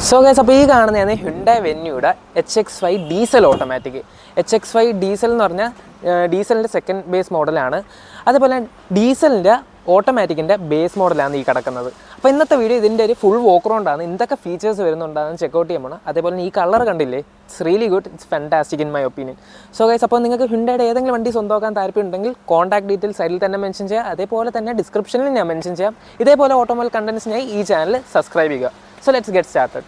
So guys, അപ്പോൾ ഈ കാണുന്നതാണ് ഹ്യുണ്ടായ് വെന്യൂയുടെ HX5 diesel automatic. HX5 diesel എന്ന് പറഞ്ഞാൽ ഡീസലിൻ്റെ സെക്കൻഡ് ബേസ് മോഡലാണ്. അതുപോലെ ഡീസലിൻ്റെ ഓട്ടോമാറ്റിക്കിൻ്റെ ബേസ് മോഡലാണ് ഈ കിടക്കുന്നത്. അപ്പോൾ ഇന്നത്തെ വീഡിയോ ഇതിൻ്റെ ഒരു ഫുൾ വോക്ക് റൗണ്ടാണ്. എന്തൊക്കെ ഫീച്ചേഴ്സ് വരുന്നുണ്ടാകുന്ന ചെക്കൗട്ട് ചെയ്യാൻ പോകണം. അതേപോലെ ഈ കളർ കണ്ടില്ലേ, it's really good, it's fantastic in my opinion. So guys, അപ്പോൾ നിങ്ങൾക്ക് ഹ്യുണ്ടായുടെ ഏതെങ്കിലും വണ്ടി സ്വന്തമാക്കാൻ താല്പര്യമുണ്ടെങ്കിൽ കോൺടാക്ട് ഡീറ്റെയിൽസ് സൈഡിൽ തന്നെ മെൻഷൻ ചെയ്യാം. അതേപോലെ തന്നെ ഡിസ്ക്രിപ്ഷനിൽ ഞാൻ മെൻഷൻ ചെയ്യാം. ഇതേപോലെ ഓട്ടോമൊബൈൽ കണ്ടൻസിനായി ഈ ചാനൽ സബ്സ്ക്രൈബ് ചെയ്യുക. So let's get started.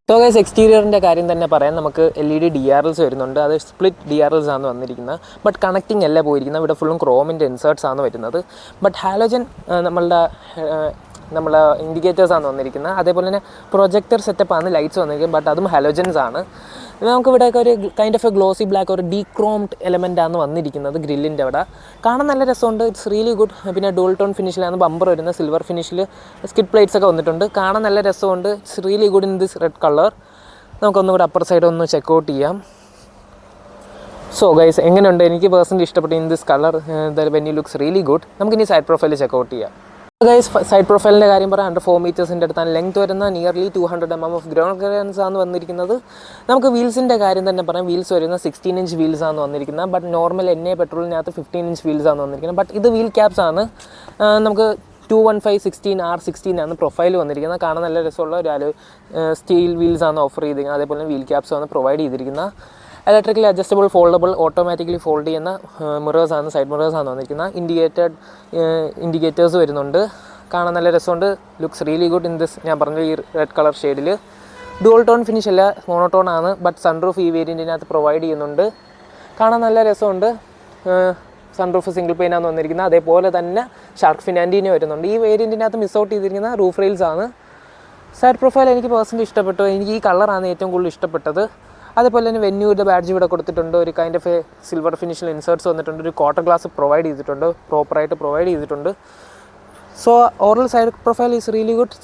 So guys, എക്സ്റ്റീരിയറിൻ്റെ കാര്യം തന്നെ പറയാൻ നമുക്ക് LED DRLs വരുന്നുണ്ട്. അത് സ്പ്ലിറ്റ് DRLs ആണ് വന്നിരിക്കുന്നത്. ബട്ട് കണക്റ്റിംഗ് അല്ല പോയിരിക്കുന്നത്. ഇവിടെ ഫുള്ളും ക്രോമിൻ്റെ ഇൻസേർട്സ് ആണ് വരുന്നത്. ബട്ട് ഹാലോജൻ നമ്മളെ ഇൻഡിക്കേറ്റേഴ്സാണ് വന്നിരിക്കുന്നത്. അതേപോലെ തന്നെ പ്രൊജക്ടർ സെറ്റപ്പാണ് ലൈറ്റ്സ് വന്നിരിക്കുന്നത്. ബട്ട് അതും ഹാലോജൻസ് ആണ്. നമുക്ക് ഇവിടെയൊക്കെ ഒരു kind of A glossy black, ഒരു ഡീക്രോംഡ് എലമെൻ്റാണ് വന്നിരിക്കുന്നത് ഗ്രില്ലിൻ്റെ അവിടെ. കാണാൻ നല്ല രസമുണ്ട്, ഇറ്റ്സ് റിയലി ഗുഡ്. പിന്നെ ഡുവൽ ടോൺ ഫിനിഷിലാണ് ബമ്പർ വരുന്നത്. സിൽവർ ഫിനിഷിൽ സ്കിഡ് പ്ലേറ്റ്സ് ഒക്കെ വന്നിട്ടുണ്ട്. കാണാൻ നല്ല രസമുണ്ട്, it's really good in this red colour. നമുക്കൊന്നും കൂടെ അപ്പർ സൈഡ് ഒന്ന് ചെക്കൗട്ട് ചെയ്യാം. സോ ഗൈസ്, എങ്ങനെയുണ്ട്? എനിക്ക് പേഴ്സണലി ഇഷ്ടപ്പെട്ടു in this colour. When you looks really good. നമുക്കിനി സൈഡ് പ്രൊഫൈൽ ചെക്കൗട്ട് ചെയ്യാം. ഗൈസ്, സൈഡ് പ്രൊഫൈലിൻ്റെ കാര്യം പറയാം. 4 മീറ്റേഴ്സിൻ്റെ അടുത്താണ് ലെങ്ത് വരുന്ന. Nearly 200 mm of ground clearance ആണ് വന്നിരിക്കുന്നത്. നമുക്ക് വീൽസിൻ്റെ കാര്യം തന്നെ പറയാം. വീൽസ് വരുന്ന 16 ഇഞ്ച് വീൽസ് ആണ് വന്നിരിക്കുന്നത്. But normal NA പെട്രോളിനകത്ത് 15 inch wheels ആണ് വന്നിരിക്കുന്നത്. ബട്ട് ഇത് വീൽ ക്യാപ്സ് ആണ്. നമുക്ക് 215/16 R16 ആണ് പ്രൊഫൈൽ വന്നിരിക്കുന്നത്. കാണാൻ നല്ല രസമുള്ള ഒരു സ്റ്റീൽ വീൽസ് ആണ് ഓഫർ ചെയ്തിരിക്കുന്നത്. അതേപോലെ വീൽ ക്യാപ്സ് ആണ് പ്രൊവൈഡ് ചെയ്തിരിക്കുന്നത്. Electrically adjustable, foldable, automatically fold ചെയ്യുന്ന മിറേഴ്സാണ്, സൈഡ് മിറേഴ്സാണ് വന്നിരിക്കുന്നത്. ഇൻഡിക്കേറ്റേഴ്സ് വരുന്നുണ്ട്. കാണാൻ നല്ല രസമുണ്ട്, looks really good in this. ഞാൻ പറഞ്ഞ ഈ റെഡ് കളർ ഷെയ്ഡിൽ ഡുവൽ ടോൺ ഫിനിഷ് അല്ല, മോണോട്ടോൺ ആണ്. ബട്ട് സൺറൂഫ് ഈ വേരിയൻറ്റിനകത്ത് പ്രൊവൈഡ് ചെയ്യുന്നുണ്ട്. കാണാൻ നല്ല രസമുണ്ട്. സൺറൂഫ് സിംഗിൾ പെയിനാണ് വന്നിരിക്കുന്നത്. അതേപോലെ തന്നെ ഷാർക്ക് ഫിൻ ആൻറ്റീന വരുന്നുണ്ട്. ഈ വേരിയൻറ്റിനകത്ത് മിസ് ഔട്ട് ചെയ്തിരിക്കുന്ന റൂഫ് റെയിൽസ് ആണ്. സൈഡ് പ്രൊഫൈൽ എനിക്ക് പേഴ്സണലി ഇഷ്ടപ്പെട്ടു. എനിക്ക് ഈ കളറാണ് ഏറ്റവും കൂടുതൽ ഇഷ്ടപ്പെട്ടത്. അതേപോലെ തന്നെ വെന്യൂയുടെ ബാഡ്ജ് ഇവിടെ കൊടുത്തിട്ടുണ്ട്. ഒരു കൈൻഡ് ഓഫ് എ സിൽവർ ഫിനിഷിൽ ഇൻസേർട്സ് വന്നിട്ടുണ്ട്. ഒരു ക്വാർട്ടർ ഗ്ലാസ് പ്രൊവൈഡ് ചെയ്തിട്ടുണ്ട്, പ്രോപ്പറായിട്ട് പ്രൊവൈഡ് ചെയ്തിട്ടുണ്ട്. So overall side profile is really good,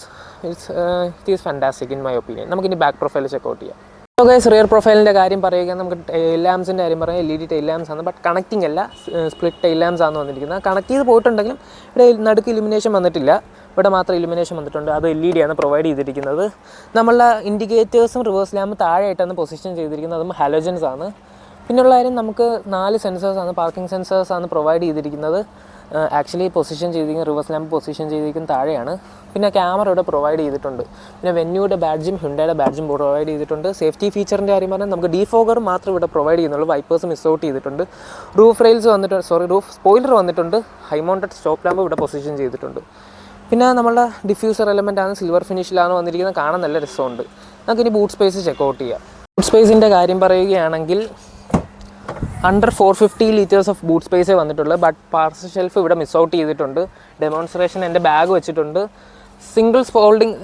it is fantastic in my opinion. നമുക്കിനി ബാക്ക് പ്രൊഫൈൽ ചെക്കൗട്ട് ചെയ്യാം. സോ ഗൈസ്, റിയർ പ്രൊഫൈലിൻ്റെ കാര്യം പറയുകയാണെങ്കിൽ നമുക്ക് ടെയിൽ ലാംപ്സിൻ്റെ കാര്യം പറയാം. LED ടെയിൽ ലാംപ്സ് ആണ്. ബട്ട് കണക്റ്റിംഗ് അല്ല, സ്പ്ലിറ്റ് ടെയിൽ ലാംപ്സ് ആണ് വന്നിരിക്കുന്നത്. കണക്ട് ചെയ്ത് പോയിട്ടുണ്ടെങ്കിലും ഇവിടെ നടുക്ക് ഇലുമിനേഷൻ വന്നിട്ടില്ല. ഇവിടെ മാത്രം ഇലുമിനേഷൻ വന്നിട്ടുണ്ട്. അത് LED ആണ് പ്രൊവൈഡ് ചെയ്തിരിക്കുന്നത്. നമ്മളുടെ ഇൻഡിക്കേറ്റേഴ്സും റിവേഴ്സ് ലാമ്പും താഴെയായിട്ടാണ് പൊസിഷൻ ചെയ്തിരിക്കുന്നത്. അതും ഹാലോജൻസ് ആണ്. പിന്നെയുള്ള കാര്യം, നമുക്ക് 4 സെൻസേഴ്സാണ്, പാർക്കിംഗ് സെൻസേഴ്സാണ് പ്രൊവൈഡ് ചെയ്തിരിക്കുന്നത്. ആക്ച്വലി പൊസിഷൻ ചെയ്തിരിക്കുന്ന റിവേഴ്സ് ലാമ്പ് പൊസിഷൻ ചെയ്തിരിക്കുന്ന താഴെയാണ്. പിന്നെ ക്യാമറ ഇവിടെ പ്രൊവൈഡ് ചെയ്തിട്ടുണ്ട്. പിന്നെ വെന്യൂയുടെ ബാഡ്ജും ഹ്യുണ്ടായുടെ ബാഡ്ജും പ്രൊവൈഡ് ചെയ്തിട്ടുണ്ട്. സേഫ്റ്റി ഫീച്ചറിൻ്റെ കാര്യം പറഞ്ഞാൽ നമുക്ക് ഡീഫോഗർ മാത്രം ഇവിടെ പ്രൊവൈഡ് ചെയ്യുന്നുള്ളൂ. വൈപ്പേഴ്സ് മിസ് ഔട്ട് ചെയ്തിട്ടുണ്ട്. റൂഫ് റെയിൽസ് വന്നിട്ടുണ്ട്, റൂഫ് സ്പോയിലർ വന്നിട്ടുണ്ട്. ഹൈ മൗണ്ടഡ് സ്റ്റോപ്പ് ലാമ്പ് ഇവിടെ പൊസിഷൻ ചെയ്തിട്ടുണ്ട്. പിന്നെ നമ്മളുടെ ഡിഫ്യൂസർ എലമെൻ്റാണ്, സിൽവർ ഫിനിഷിലാണ് വന്നിരിക്കുന്നത്. കാണാൻ നല്ല രസമുണ്ട്. നമുക്കിനി ബൂട്ട് സ്പേസ് ചെക്കൗട്ട് ചെയ്യാം. ബൂട്ട് സ്പേസിൻ്റെ കാര്യം പറയുകയാണെങ്കിൽ അണ്ടർ 450 liters ഓഫ് ബൂട്ട് സ്പേസേ വന്നിട്ടുള്ളൂ. ബട്ട് പാർസൽ ഷെൽഫ് ഇവിടെ മിസ് ഔട്ട് ചെയ്തിട്ടുണ്ട്. ഡെമോൺസ്ട്രേഷൻ എൻ്റെ ബാഗ് വെച്ചിട്ടുണ്ട്. Single folding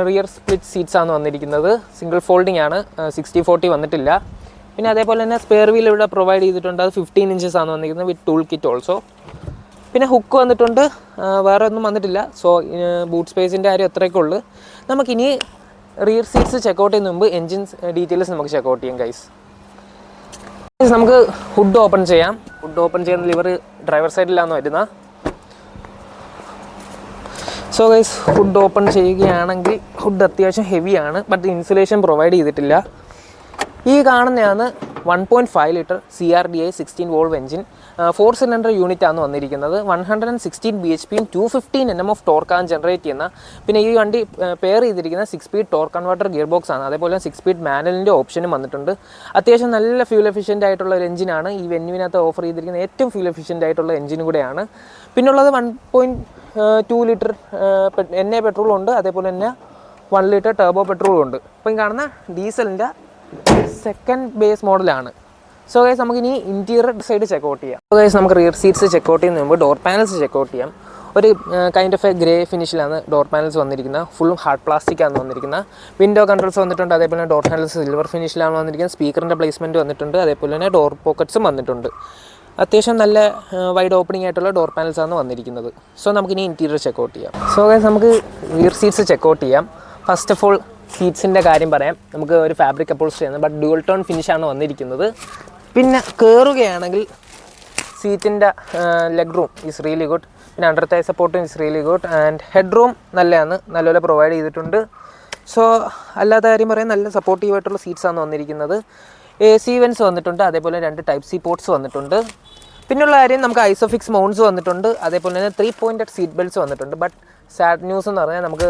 rear split seats ആണ് വന്നിരിക്കുന്നത്. സിംഗിൾ ഫോൾഡിംഗ് ആണ്, 60/40 വന്നിട്ടില്ല. പിന്നെ അതേപോലെ തന്നെ സ്പെയർ വീൽ ഇവിടെ പ്രൊവൈഡ് ചെയ്തിട്ടുണ്ട്. അത് 15 inches ആണ് വന്നിരിക്കുന്നത് വിത്ത് ടൂൾ കിറ്റ് ഓൾസോ. പിന്നെ ഹുക്ക് വന്നിട്ടുണ്ട്, വേറെ ഒന്നും വന്നിട്ടില്ല. സോ ബൂട്ട് സ്പേസിൻ്റെ കാര്യം അത്രയൊക്കെ ഉള്ളൂ. നമുക്കിനി റിയർ സീറ്റ്സ് ചെക്കൗട്ട് ചെയ്യുന്ന മുമ്പ് എൻജിൻ ഡീറ്റെയിൽസ് നമുക്ക് ചെക്കൗട്ട് ചെയ്യാം ഗൈസ്. നമുക്ക് ഹുഡ് ഓപ്പൺ ചെയ്യാം. ഹുഡ് ഓപ്പൺ ചെയ്യുന്ന ലിവർ ഡ്രൈവർ സൈഡിലാണ് വരുന്നത്. സോ ഗൈസ്, ഹുഡ് ഓപ്പൺ ചെയ്യുകയാണെങ്കിൽ ഹുഡ് അത്യാവശ്യം ഹെവിയാണ്. ബട്ട് ഇൻസുലേഷൻ പ്രൊവൈഡ് ചെയ്തിട്ടില്ല. ഈ കാണുന്നതാണ് 1.5 liter CRDI 16 volt engine. 4 cylinder unit ആണ് വന്നിരിക്കുന്നത്. 116 bhp 215 Nm ഓഫ് ടോർക്കാണ് ജനറേറ്റ് ചെയ്യുന്ന. പിന്നെ ഈ വണ്ടി പെയർ ചെയ്തിരിക്കുന്ന 6 speed torque converter gear box ആണ്. അതേപോലെ 6 speed മാനുവലിൻ്റെ ഓപ്ഷനും വന്നിട്ടുണ്ട്. അത്യാവശ്യം നല്ല ഫ്യൂൽ എഫിഷ്യൻ്റ് ആയിട്ടുള്ള ഒരു എഞ്ചിനാണ്. ഈ വെന്യൂവിനകത്ത് ഓഫർ ചെയ്തിരിക്കുന്ന ഏറ്റവും ഫ്യൂൽ എഫിഷ്യൻ്റ് ആയിട്ടുള്ള എഞ്ചിനും കൂടെയാണ്. പിന്നുള്ളത് 1.2 liter NA പെട്രോളും ഉണ്ട്. അതേപോലെ തന്നെ 1 liter ടർബോ പെട്രോളും ഉണ്ട്. അപ്പം ഈ കാണുന്ന ഡീസലിൻ്റെ സെക്കൻഡ് ബേസ് മോഡലാണ്. സോ ഗൈസ്, നമുക്കിനി ഇൻറ്റീരിയർ സൈഡ് ചെക്കൗട്ട് ചെയ്യാം. സോ ഗൈസ്, നമുക്ക് റിയർ സീറ്റ്സ് ചെക്കൗട്ട് ചെയ്യുന്ന മുമ്പ് ഡോർ പാനൽസ് ചെക്കൗട്ട് ചെയ്യാം. ഒരു കൈൻഡ് ഓഫ് എ ഗ്രേ ഫിനിഷിലാണ് ഡോർ പാനൽസ് വന്നിരിക്കുന്നത്. ഫുള്ളും ഹാർഡ് പ്ലാസ്റ്റിക് ആണ് വന്നിരിക്കുന്നത്. വിൻഡോ കൺട്രോൾസ് വന്നിട്ടുണ്ട്. അതേപോലെ ഡോർ ഹാൻഡിൽസ് സിൽവർ ഫിനിഷിലാണ് വന്നിരിക്കുന്നത്. സ്പീക്കറിൻ്റെ പ്ലേസ്മെൻറ്റ് വന്നിട്ടുണ്ട്. അതേപോലെ തന്നെ ഡോർ പോക്കറ്റ്സും വന്നിട്ടുണ്ട്. അത്യാവശ്യം നല്ല വൈഡ് ഓപ്പണിംഗ് ആയിട്ടുള്ള ഡോർ പാനൽസ് ആണ് വന്നിരിക്കുന്നത്. സോ നമുക്കിനി ഇൻറ്റീരിയർ ചെക്കൗട്ട് ചെയ്യാം. സോ ഗൈസ്, നമുക്ക് റിയർ സീറ്റ്സ് ചെക്കൗട്ട് ചെയ്യാം. ഫസ്റ്റ് ഓഫ് ഓൾ സീറ്റ്സിൻ്റെ കാര്യം പറയാം. നമുക്ക് ഒരു ഫാബ്രിക് അപ്പോൾസ്റ്ററി ആണ്, ബട്ട് ഡ്യുവൽ ടോൺ ഫിനിഷാണ് വന്നിരിക്കുന്നത്. പിന്നെ കയറുകയാണെങ്കിൽ സീറ്റിൻ്റെ leg room is really good. പിന്നെ അണ്ടർ തൈ സപ്പോർട്ടും is really good. And head room നല്ലതാണ്, നല്ലപോലെ പ്രൊവൈഡ് ചെയ്തിട്ടുണ്ട്. സോ അല്ലാത്ത കാര്യം പറയാൻ നല്ല സപ്പോർട്ടീവായിട്ടുള്ള സീറ്റ്സാണ് വന്നിരിക്കുന്നത്. AC വെൻസ് വന്നിട്ടുണ്ട്, അതേപോലെ 2 ടൈപ്പ് സി പോർട്സ് വന്നിട്ടുണ്ട്. പിന്നുള്ള കാര്യം നമുക്ക് ഐസോഫിക്സ് മൗണ്ട്സ് വന്നിട്ടുണ്ട്, അതേപോലെ തന്നെ 3 പോയിൻറ്റഡ് സീറ്റ് ബെൽറ്റ്സ് വന്നിട്ടുണ്ട്. ബട്ട് സാഡ് ന്യൂസ് എന്ന് പറഞ്ഞാൽ നമുക്ക്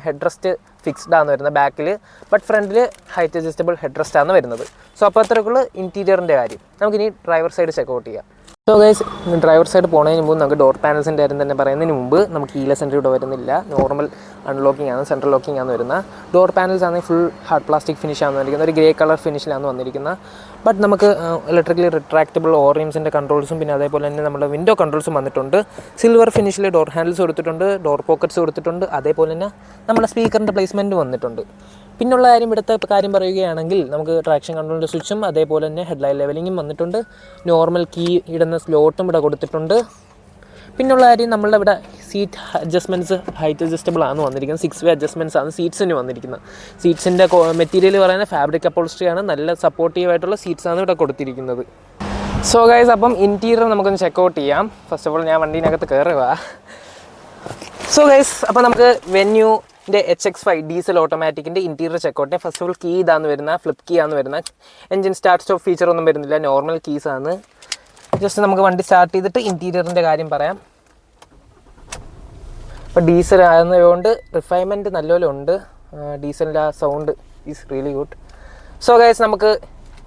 ഹെഡ് റെസ്റ്റ് ഫിക്സ്ഡ് ആണ് വരുന്നത് ബാക്കിൽ, ബട്ട് ഫ്രണ്ടിൽ ഹൈറ്റ് അഡ്ജസ്റ്റബിൾ ഹെഡ് റെസ്റ്റ് ആണ് വരുന്നത്. സോ അപ്പോൾ അത്രയ്ക്കുള്ള ഇൻറ്റീരിയറിൻ്റെ കാര്യം. നമുക്കിനി ഡ്രൈവർ സൈഡ് ചെക്കൗട്ട് ചെയ്യാം. സോ ഗൈസ്, ഡ്രൈവർ സൈഡ് പോകുന്നതിന് മുമ്പ് നമുക്ക് ഡോർ പാനൽസിൻ്റെ കാര്യം തന്നെ പറയുന്നതിന് മുമ്പ് നമുക്ക് കീലെസ് എൻട്രി ഇവിടെ വരുന്നില്ല. നോർമൽ അൺലോക്കിംഗ് ആണ്, സെൻട്രൽ ലോക്കിംഗ് ആണ് വരുന്നത്. ഡോർ പാനൽസ് ആണെങ്കിൽ ഫുൾ ഹാർഡ് പ്ലാസ്റ്റിക് ഫിനിഷ് ആണ് വന്നിരിക്കുന്നത്, ഒരു ഗ്രേ കളർ ഫിനിഷിലാണ് വന്നിരിക്കുന്നത്. ബട്ട് നമുക്ക് ഇലക്ട്രിക്കലി റിട്രാക്റ്റബിൾ ഓറിയംസിൻ്റെ കൺട്രോൾസും പിന്നെ അതേപോലെ തന്നെ നമ്മുടെ വിൻഡോ കൺട്രോൾസും വന്നിട്ടുണ്ട്. സിൽവർ ഫിനിഷിൽ ഡോർ ഹാൻഡിൽസ് കൊടുത്തിട്ടുണ്ട്, ഡോർ പോക്കറ്റ്സ് കൊടുത്തിട്ടുണ്ട്, അതേപോലെ തന്നെ നമ്മുടെ സ്പീക്കറിൻ്റെ പ്ലേസ്മെൻറ്റ് വന്നിട്ടുണ്ട്. പിന്നുള്ള കാര്യം ഇവിടുത്തെ കാര്യം പറയുകയാണെങ്കിൽ നമുക്ക് ട്രാക്ഷൻ കൺട്രോളിൻ്റെ സ്വിച്ചും അതേപോലെ തന്നെ ഹെഡ്ലൈറ്റ് ലെവലിങ്ങും വന്നിട്ടുണ്ട്. നോർമൽ കീ ഇടുന്ന സ്ലോട്ടും ഇവിടെ കൊടുത്തിട്ടുണ്ട്. പിന്നുള്ള കാര്യം നമ്മളുടെ ഇവിടെ സീറ്റ് അഡ്ജസ്റ്റ്മെൻറ്റ്സ് ഹൈറ്റ് അഡ്ജസ്റ്റബിൾ ആണ് വന്നിരിക്കുന്നത്. 6 വേ അഡ്ജസ്റ്റ്മെൻറ്റ്സ് ആണ് സീറ്റ്സിന് വന്നിരിക്കുന്നത്. സീറ്റ്സിൻ്റെ മെറ്റീരിയൽ പറയുന്നത് ഫാബ്രിക് അപ്പോൾസ്ട്രി ആണ്, നല്ല സപ്പോർട്ടീവായിട്ടുള്ള സീറ്റ്സാണ് ഇവിടെ കൊടുത്തിരിക്കുന്നത്. സോ ഗൈസ്, അപ്പം ഇൻറ്റീരിയർ നമുക്കൊന്ന് ചെക്കൗട്ട് ചെയ്യാം. ഫസ്റ്റ് ഓഫ് ഓൾ ഞാൻ വണ്ടീനകത്ത് കയറുക. സോ ഗൈസ്, അപ്പോൾ നമുക്ക് വെന്യൂൻ്റെ HX5 ഡീസൽ ഓട്ടോമാറ്റിക്കിൻ്റെ ഇൻറ്റീരിയർ ചെക്കൗട്ടിന് ഫസ്റ്റ് ഓഫ് ഓൾ കീ ഇതാന്ന് വരുന്ന ഫ്ലിപ്പ് കീ ആണ് വരുന്ന. എൻജിൻ സ്റ്റാർട്ട് സ്റ്റോപ്പ് ഫീച്ചർ ഒന്നും വരുന്നില്ല, നോർമൽ കീസാണ്. ജസ്റ്റ് നമുക്ക് വണ്ടി സ്റ്റാർട്ട് ചെയ്തിട്ട് ഇൻറ്റീരിയറിൻ്റെ കാര്യം പറയാം. അപ്പോൾ ഡീസൽ ആകുന്നതുകൊണ്ട് റിഫൈൻമെൻറ്റ് നല്ലപോലെ ഉണ്ട്. ഡീസലിൻ്റെ ആ sound is really good. So guys, നമുക്ക്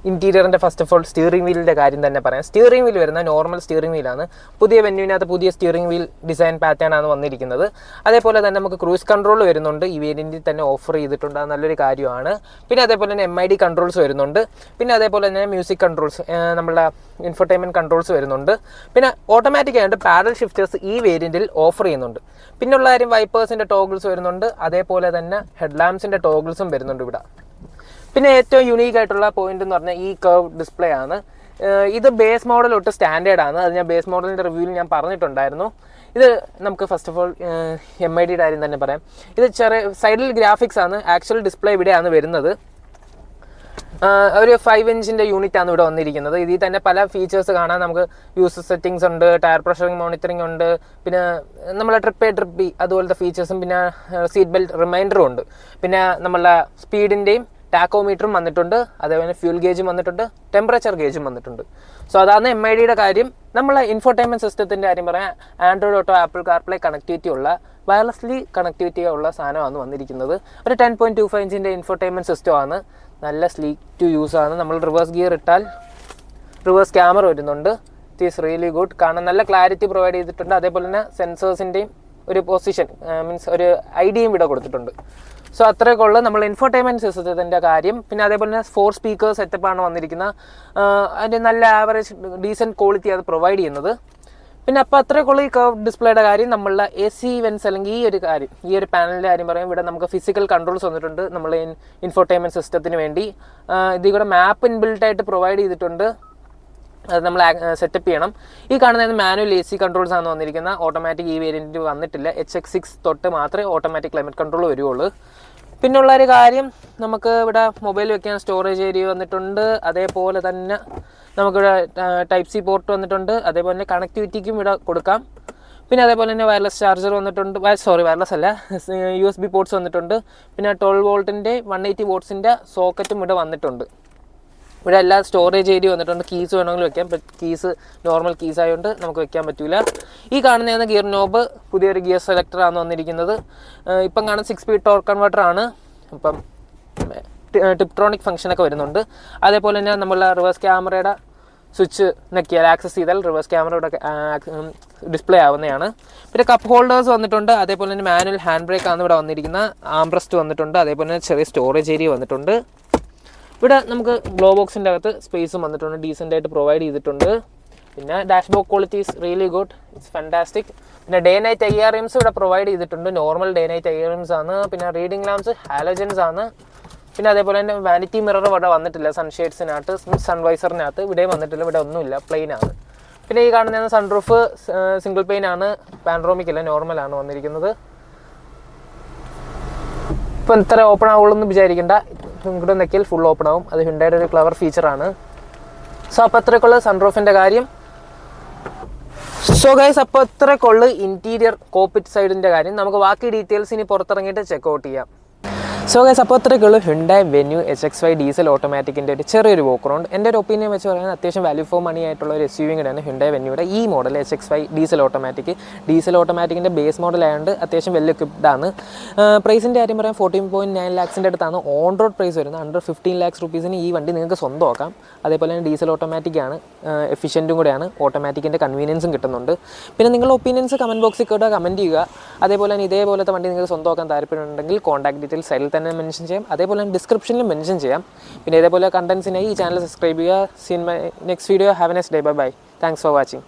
ഇൻറ്റീരിയറിൻ്റെ ഫസ്റ്റ് ഓഫ് ഓൾ സ്റ്റിയറിംഗ് വീലിൻ്റെ കാര്യം തന്നെ പറയാം. സ്റ്റിയറിംഗ് വീൽ വരുന്ന നോർമൽ സ്റ്റിയറിംഗ് വീലാണ്. പുതിയ വെന്യൂവിനകത്ത് പുതിയ സ്റ്റിയറിംഗ് വീൽ ഡിസൈൻ പാറ്റേൺ ആണ് വന്നിരിക്കുന്നത്. അതേപോലെ തന്നെ നമുക്ക് ക്രൂസ് കൺട്രോൾ വരുന്നുണ്ട്, ഈ വേരിയൻറ്റിൽ തന്നെ ഓഫർ ചെയ്തിട്ടുണ്ട്, അത് നല്ലൊരു കാര്യമാണ്. പിന്നെ അതേപോലെ തന്നെ MID കൺട്രോൾസ് വരുന്നുണ്ട്. പിന്നെ അതേപോലെ തന്നെ മ്യൂസിക് കൺട്രോൾസ്, നമ്മളുടെ ഇൻഫർടൈൻമെൻറ്റ് കൺട്രോൾസ് വരുന്നുണ്ട്. പിന്നെ ഓട്ടോമാറ്റിക് ആയിട്ട് പാഡൽ ഷിഫ്റ്റേഴ്സ് ഈ വേരിയൻറ്റിൽ ഓഫർ ചെയ്യുന്നുണ്ട്. പിന്നുള്ള കാര്യം വൈപ്പേഴ്സിൻ്റെ ടോഗിൾസ് വരുന്നുണ്ട്, അതേപോലെ തന്നെ ഹെഡ് ലാമ്പ്സിൻ്റെ ടോഗിൾസും വരുന്നുണ്ട് ഇവിടെ. പിന്നെ ഏറ്റവും യുണീക്ക് ആയിട്ടുള്ള പോയിന്റ് എന്ന് പറഞ്ഞാൽ ഈ കർവ് ഡിസ്പ്ലേ ആണ്. ഇത് ബേസ് മോഡൽ തൊട്ട് സ്റ്റാൻഡേർഡ് ആണ്, അത് ഞാൻ ബേസ് മോഡലിൻ്റെ റിവ്യൂവിൽ ഞാൻ പറഞ്ഞിട്ടുണ്ടായിരുന്നു. ഇത് നമുക്ക് ഫസ്റ്റ് ഓഫ് ഓൾ MIDയുടെ കാര്യം തന്നെ പറയാം. ഇത് ചെറിയ സൈഡിൽ ഗ്രാഫിക്സ് ആണ്, ആക്ച്വൽ ഡിസ്പ്ലേ ഇവിടെയാണ് വരുന്നത്. ഒരു 5 ഇഞ്ചിൻ്റെ യൂണിറ്റ് ആണ് ഇവിടെ വന്നിരിക്കുന്നത്. ഇതിൽ തന്നെ പല ഫീച്ചേഴ്സ് കാണാൻ നമുക്ക് യൂസർ സെറ്റിങ്സ് ഉണ്ട്, ടയർ പ്രഷർ മോണിറ്ററിംഗ് ഉണ്ട്, പിന്നെ നമ്മളെ ട്രിപ്പ് ബി അതുപോലത്തെ ഫീച്ചേഴ്സും, പിന്നെ സീറ്റ് ബെൽറ്റ് റിമൈൻഡറും ഉണ്ട്. പിന്നെ നമ്മളെ സ്പീഡിൻ്റെയും ടാക്കോമീറ്ററും വന്നിട്ടുണ്ട്, അതേപോലെ ഫ്യൂൽ ഗേജും വന്നിട്ടുണ്ട്, ടെമ്പറേച്ചർ ഗേജും വന്നിട്ടുണ്ട്. സോ അതാണ് MIDയുടെ കാര്യം. നമ്മളെ ഇൻഫോർടൈൻമെൻറ്റ് സിസ്റ്റത്തിൻ്റെ കാര്യം പറയാം. Android auto, apple CarPlay connectivity ഉള്ള വയർലെസ്ലി കണക്ടിവിറ്റി ഉള്ള സാധനമാണ് വന്നിരിക്കുന്നത്. ഒരു 10.25 ഇഞ്ചിൻ്റെ ഇൻഫോർടൈൻമെൻറ്റ് സിസ്റ്റമാണ്, നല്ല സ്ലീക്ക് ടു യൂസ് ആണ്. നമ്മൾ റിവേഴ്സ് ഗിയർ ഇട്ടാൽ റിവേഴ്സ് ക്യാമറ വരുന്നുണ്ട്. ഇറ്റ് ഈസ് റിയലി ഗുഡ്, കാരണം നല്ല ക്ലാരിറ്റി പ്രൊവൈഡ് ചെയ്തിട്ടുണ്ട്. അതേപോലെ തന്നെ സെൻസേഴ്സിൻ്റെയും ഒരു പൊസിഷൻ മീൻസ് ഒരു ഐഡിയയും ഇവിടെ കൊടുത്തിട്ടുണ്ട്. സോ അത്രയൊക്കെ ഉള്ളു നമ്മൾ ഇൻഫോർടൈൻമെൻറ്റ് സിസ്റ്റത്തിൻ്റെ കാര്യം. പിന്നെ അതേപോലെ തന്നെ 4 സ്പീക്കേഴ്സ് സെറ്റപ്പാണ് വന്നിരിക്കുന്നത്. അതിൻ്റെ നല്ല ആവറേജ് ഡീസൻറ്റ് ക്വാളിറ്റി അത് പ്രൊവൈഡ് ചെയ്യുന്നത്. പിന്നെ അപ്പോൾ അത്രയൊക്കെ ഉള്ള ഈ കർവ് ഡിസ്പ്ലേയുടെ കാര്യം. നമ്മളുടെ AC വെൻസ് അല്ലെങ്കിൽ ഈ ഒരു പാനലിൻ്റെ കാര്യം പറയാം. ഇവിടെ നമുക്ക് ഫിസിക്കൽ കൺട്രോൾസ് വന്നിട്ടുണ്ട് നമ്മളെ ഇൻഫോർടൈൻമെൻറ്റ് സിസ്റ്റത്തിന് വേണ്ടി. ഇതിൽ കൂടെ മാപ്പ് ഇൻബിൽട്ടായിട്ട് പ്രൊവൈഡ് ചെയ്തിട്ടുണ്ട്, അത് നമ്മൾ സെറ്റപ്പ് ചെയ്യണം. ഈ കാണുന്നത് മാനുവൽ AC കൺട്രോൾസ് ആണ് വന്നിരിക്കുന്നത്. ഓട്ടോമാറ്റിക് ഈ വേരിയൻറ്റ് വന്നിട്ടില്ല. HX6 തൊട്ട് മാത്രമേ ഓട്ടോമാറ്റിക് ക്ലൈമറ്റ് കൺട്രോൾ വരുള്ളൂ. പിന്നുള്ളൊരു കാര്യം, നമുക്ക് ഇവിടെ മൊബൈൽ വെക്കാൻ സ്റ്റോറേജ് ഏരിയ വന്നിട്ടുണ്ട്. അതേപോലെ തന്നെ നമുക്കിവിടെ ടൈപ്പ് C പോർട്ട് വന്നിട്ടുണ്ട്. അതേപോലെ തന്നെ കണക്ടിവിറ്റിക്കും ഇവിടെ കൊടുക്കാം. പിന്നെ അതേപോലെ തന്നെ വയർലെസ് ചാർജർ വന്നിട്ടുണ്ട്. വയർലെസ് അല്ല, USB പോർട്ട്സ് വന്നിട്ടുണ്ട്. പിന്നെ 12 വോൾട്ടിൻ്റെ 180 വാട്ട്സിൻ്റെ സോക്കറ്റും ഇവിടെ വന്നിട്ടുണ്ട്. ഇവിടെ എല്ലാ സ്റ്റോറേജ് ഏരിയ വന്നിട്ടുണ്ട്. കീസ് വേണമെങ്കിൽ വെക്കാം, കീസ് നോർമൽ കീസ് ആയതുകൊണ്ട് നമുക്ക് വെക്കാൻ പറ്റില്ല. ഈ കാണുന്നതാണ് ഗിയർ നോബ്, പുതിയൊരു ഗിയർ സെലക്ടറാണ് വന്നിരിക്കുന്നത്. ഇപ്പം കാണുന്ന 6 സ്പീഡ് ടോർക്ക് കൺവേർട്ടർ ആണ്. ഇപ്പം ടിപ്ട്രോണിക് ഫംഗ്ഷനൊക്കെ വരുന്നുണ്ട്. അതേപോലെ തന്നെ നമ്മളെ റിവേഴ്സ് ക്യാമറയുടെ സ്വിച്ച് നെക്കിയാൽ ആക്സസ് ചെയ്താൽ റിവേഴ്സ് ക്യാമറ ഇവിടെ ഡിസ്പ്ലേ ആവുന്നതാണ്. പിന്നെ കപ്പ് ഹോൾഡേഴ്സ് വന്നിട്ടുണ്ട്. അതേപോലെ തന്നെ മാനുവൽ ഹാൻഡ് ബ്രേക്ക് ആണ് ഇവിടെ വന്നിരിക്കുന്നത്. ആംബ്രസ്റ്റ് വന്നിട്ടുണ്ട്. അതേപോലെ തന്നെ ചെറിയ സ്റ്റോറേജ് ഏരിയ വന്നിട്ടുണ്ട്. ഇവിടെ നമുക്ക് ഗ്ലോ ബോക്സിൻ്റെ അകത്ത് സ്പേസും വന്നിട്ടുണ്ട്, ഡീസൻ്റായിട്ട് പ്രൊവൈഡ് ചെയ്തിട്ടുണ്ട്. പിന്നെ dashboard quality is really good, it's fantastic. പിന്നെ ഡേ നൈറ്റ് IRMs ഇവിടെ പ്രൊവൈഡ് ചെയ്തിട്ടുണ്ട്. നോർമൽ ഡേ നൈറ്റ് IRMs ആണ്. പിന്നെ റീഡിംഗ് ലാംപ്സ് ഹാലജൻസ് ആണ്. പിന്നെ അതേപോലെ തന്നെ വാനിറ്റി മിറർ ഇവിടെ വന്നിട്ടില്ല. സൺഷെയ്ഡ്സിനകത്ത് സൺവൈസറിനകത്ത് ഇവിടെയും വന്നിട്ടില്ല, ഇവിടെ ഒന്നുമില്ല, പ്ലെയിൻ ആണ്. പിന്നെ ഈ കാണുന്ന സൺറൂഫ് സിംഗിൾ പെയിൻ ആണ്, പാൻഡ്രോമിക് അല്ല, നോർമലാണ് വന്നിരിക്കുന്നത്. ഇപ്പം ഇത്ര ഓപ്പൺ ആവുള്ളൂ എന്ന് വിചാരിക്കേണ്ട, ഇങ്ങോട്ട് നെക്കിൽ ഫുൾ ഓപ്പൺ ആവും. അത് ഹ്യുണ്ടായുടെ ഒരു ക്ലവർ ഫീച്ചറാണ്. സോ അപ്പോൾ അത്രയ്ക്കുള്ള സൺറൂഫിൻ്റെ കാര്യം. സോ ഗൈസ്, അപ്പോൾ അത്രയ്ക്കുള്ള ഇൻറ്റീരിയർ കോക്പിറ്റ് സൈഡിൻ്റെ കാര്യം. നമുക്ക് ബാക്കി ഡീറ്റെയിൽസ് ഇനി പുറത്തിറങ്ങിയിട്ട് ചെക്കൗട്ട് ചെയ്യാം. സോ ഗൈസ്, അപ്പോൾ അത്രയ്ക്കുള്ളൂ ഹ്യുണ്ടായി വെന്യൂ HX5 ഡീസൽ ഓട്ടോമാറ്റിക്കിൻ്റെ ഒരു ചെറിയൊരു വോക്ക് റൗണ്ട്. എൻ്റെ ഒരു ഒപ്പീനിയൻ വെച്ച് പറയുന്നത് അത്യാവശ്യം വാല്യൂ ഫോർ മണി ആയിട്ടുള്ള ഒരു SUV കൂടെയാണ് ഹ്യുണ്ടായി വെന്യൂയുടെ ഈ മോഡൽ HX5 ഡീസൽ ഓട്ടോമാറ്റിക്കിൻ്റെ ബേസ് മോഡൽ ആയതുകൊണ്ട് അത്യാവശ്യം വെൽ എക്വിപ്ഡ് ആണ്. പ്രൈസിൻ്റെ കാര്യം പറയാൻ 14.9 ലാക്സിൻ്റെ അടുത്താണ് ഓൺ റോഡ് പ്രൈസ് വരുന്നത്. അണ്ടർ 15 lakhs റുപ്പീസിന് ഈ വണ്ടി നിങ്ങൾക്ക് സ്വന്തമാക്കാം. അതേപോലെ തന്നെ ഡീസൽ ഓട്ടോമാറ്റിക്കാണ്, എഫിഷ്യൻറ്റും കൂടെയാണ്, ഓട്ടോമാറ്റിക്കിൻ്റെ കൺവീനിയൻസും കിട്ടുന്നുണ്ട്. പിന്നെ നിങ്ങളുടെ ഒപ്പീനിയൻസ് കമൻറ്റ് ബോക്സിൽ കൂടെ കമൻറ്റ് ചെയ്യുക. അതേപോലെ തന്നെ ഇതേപോലത്തെ വണ്ടി നിങ്ങൾക്ക് സ്വന്തമാക്കാൻ താല്പര്യമുണ്ടെങ്കിൽ കോൺടാക്ട് ഡീറ്റെയിൽസ് സൈഡിൽ തന്നെ മെൻഷൻ ചെയ്യാം. അതേപോലെ തന്നെ ഡിസ്ക്രിപ്ഷനിൽ മെൻഷൻ ചെയ്യാം. പിന്നെ ഇതേപോലെ കണ്ടൻസിനായി ഈ ചാനൽ സബ്സ്ക്രൈബ് ചെയ്യുക. Seen my next video. Have a nice day. Bye. Thanks for watching.